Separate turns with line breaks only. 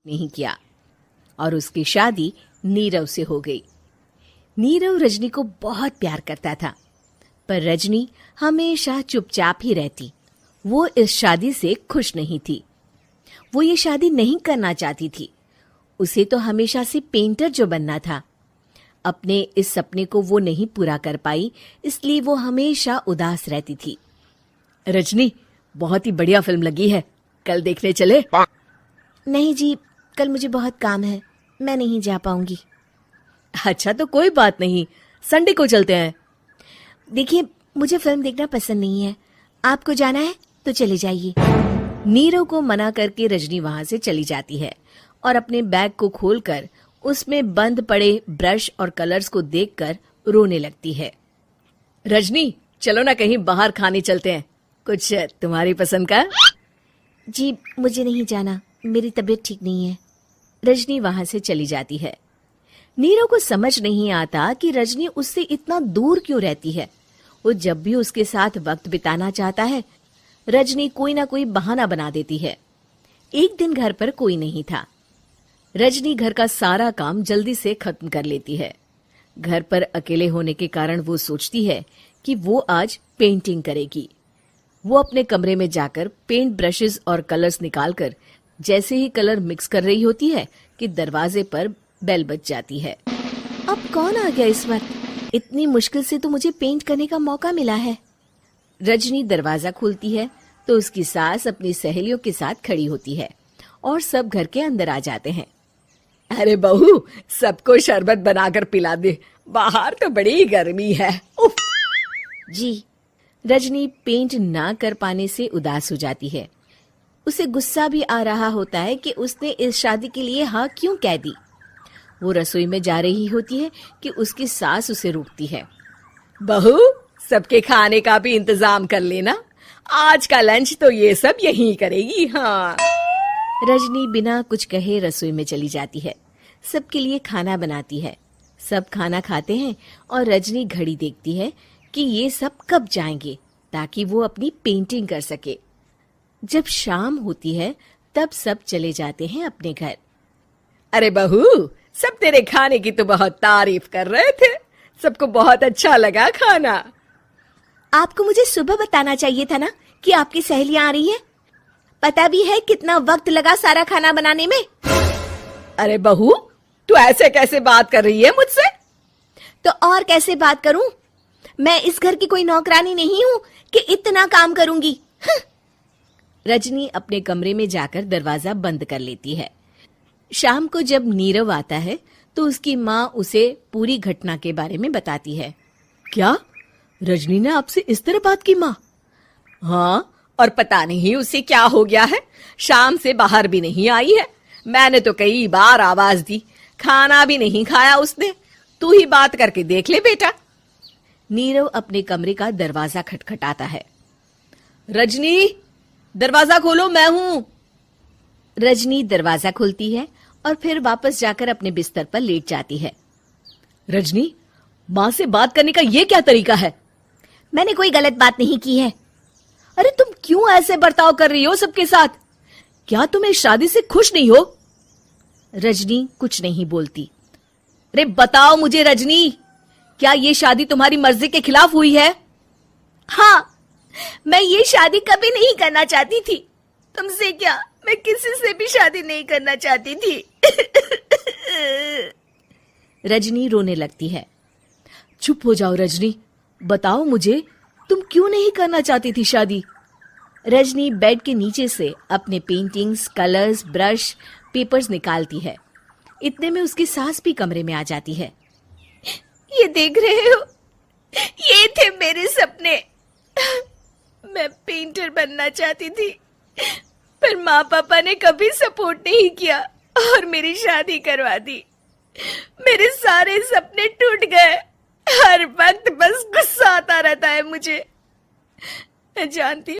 नहीं किया और उसकी शादी नीरव से हो गई। नीरव रजनी को बहुत प्यार करता था, पर रजनी हमेशा चुपचाप ही रहती। वो इस शादी से खुश नहीं थी। वो ये शादी नहीं करना चाहती थी। उसे तो हमेशा से पेंटर जो बनना था। अपने इस सपने को वो नहीं पूरा कर पाई, इसलिए वो हमेशा उदास रहती थी। रजनी, बहुत ही बढ़िया फिल्म लगी है, कल देखने चले? नहीं जी, कल मुझे बहुत काम है, मैं नहीं जा पाऊंगी। अच्छा तो कोई बात नहीं, संडे को चलते हैं। देखिए, मुझे फिल्म देखना पसंद नहीं है, आपको जाना है तो चले जाइए। नीरव को मना करके रजनी वहां से चली जाती है और अपने बैग को खोलकर उसमें बंद पड़े ब्रश और कलर्स को देखकर रोने लगती है। रजनी, चलो ना कहीं बाहर खाने चलते हैं, कुछ तुम्हारी पसंद का। जी, मुझे नहीं जाना, मेरी तबीयत ठीक नहीं है। रजनी वहां से चली जाती है। नीरव को समझ नहीं आता कि रजनी उससे इतना दूर क्यों रहती है। वो जब भी उसके साथ वक्त बिताना चाहता है, रजनी कोई ना कोई बहाना बना देती है। एक दिन घर पर कोई नहीं था। रजनी घर का सारा काम जल्दी से खत्म कर लेती है। घर पर अकेले होने के कारण वो सोचती है कि वो आज पेंटिंग करेगी। वो अपने कमरे में जाकर पेंट ब्रशेस और कलर्स निकालकर जैसे ही कलर मिक्स कर रही होती है कि दरवाजे पर बेल बज जाती है। अब कौन आ गया इस वक्त? इतनी मुश्किल से तो मुझे पेंट करने का मौका मिला है। रजनी दरवाजा खोलती है तो उसकी सास अपनी सहेलियों के साथ खड़ी होती है और सब घर के अंदर आ जाते हैं। अरे बहू, सबको शरबत बनाकर पिला दे, बाहर तो बड़ी गर्मी है। उफ। जी। रजनी पेंट ना कर पाने से उदास हो जाती है। उसे गुस्सा भी आ रहा होता है कि उसने इस शादी के लिए हाँ क्यों कह दी। वो रसोई में जा रही होती है कि उसकी सास उसे रोकती है। बहू, सबके खाने का भी इंतजाम कर लेना, आज का लंच तो ये सब यहीं करेगी। हाँ। रजनी बिना कुछ कहे रसोई में चली जाती है। सबके लिए खाना बनाती है। सब खाना खाते हैं और रजनी घड़ी देखती है कि ये सब कब जाएंगे ताकि वो अपनी पेंटिंग कर सके। जब शाम होती है तब सब चले जाते हैं अपने घर। अरे बहू, सब तेरे खाने की तो बहुत तारीफ कर रहे थे, सबको बहुत अच्छा लगा खाना। आपको मुझे सुबह बताना चाहिए था ना कि आपकी सहेलियां आ रही हैं। पता भी है कितना वक्त लगा सारा खाना बनाने में। अरे बहू, तू ऐसे कैसे बात कर रही है मुझसे? तो और कैसे बात करूं? मैं इस घर की कोई नौकरानी नहीं हूं कि इतना काम करूंगी। रजनी अपने कमरे में जाकर दरवाजा बंद कर लेती है। शाम को जब नीरव आता है तो उसकी माँ उसे पूरी घटना के बारे में बताती है। क्या? रजनी ने आपसे इस तरह बात की माँ? हाँ, और पता नहीं उसे क्या हो गया है, शाम से बाहर भी नहीं आई है। मैंने तो कई बार आवाज दी, खाना भी नहीं खाया उसने। तू ही बात करके देख ले बेटा। नीरव अपने कमरे का दरवाजा खटखटाता है। रजनी, दरवाजा खोलो, मैं हूं। रजनी दरवाजा खोलती है और फिर वापस जाकर अपने बिस्तर पर लेट जाती है। रजनी, माँ से बात करने का ये क्या तरीका है? मैंने कोई गलत बात नहीं की है। अरे तुम क्यों ऐसे बर्ताव कर रही हो सबके साथ? क्या तुम इस शादी से खुश नहीं हो? रजनी कुछ नहीं बोलती। अरे बताओ मुझे रजनी, क्या ये शादी तुम्हारी मर्जी के खिलाफ हुई है? हाँ, मैं ये शादी कभी नहीं करना चाहती थी। तुमसे क्या, मैं किसी से भी शादी नहीं करना चाहती थी। रजनी रोने लगती है। चुप हो जाओ रजनी, बताओ मुझे, तुम क्यों नहीं करना चाहती थी शादी? रजनी बेड के नीचे से अपने पेंटिंग्स, कलर्स, ब्रश, पेपर्स निकालती है। इतने में उसकी सास भी कमरे में आ जाती है। ये देख रहे हो, ये थे मेरे सपने। मैं पेंटर बनना चाहती थी, पर माँ पापा ने कभी सपोर्ट नहीं किया और मेरी शादी करवा दी। मेरे सारे सपने टूट गए। हर वक्त बस गुस्सा आता रहता है मुझे। मैं जानती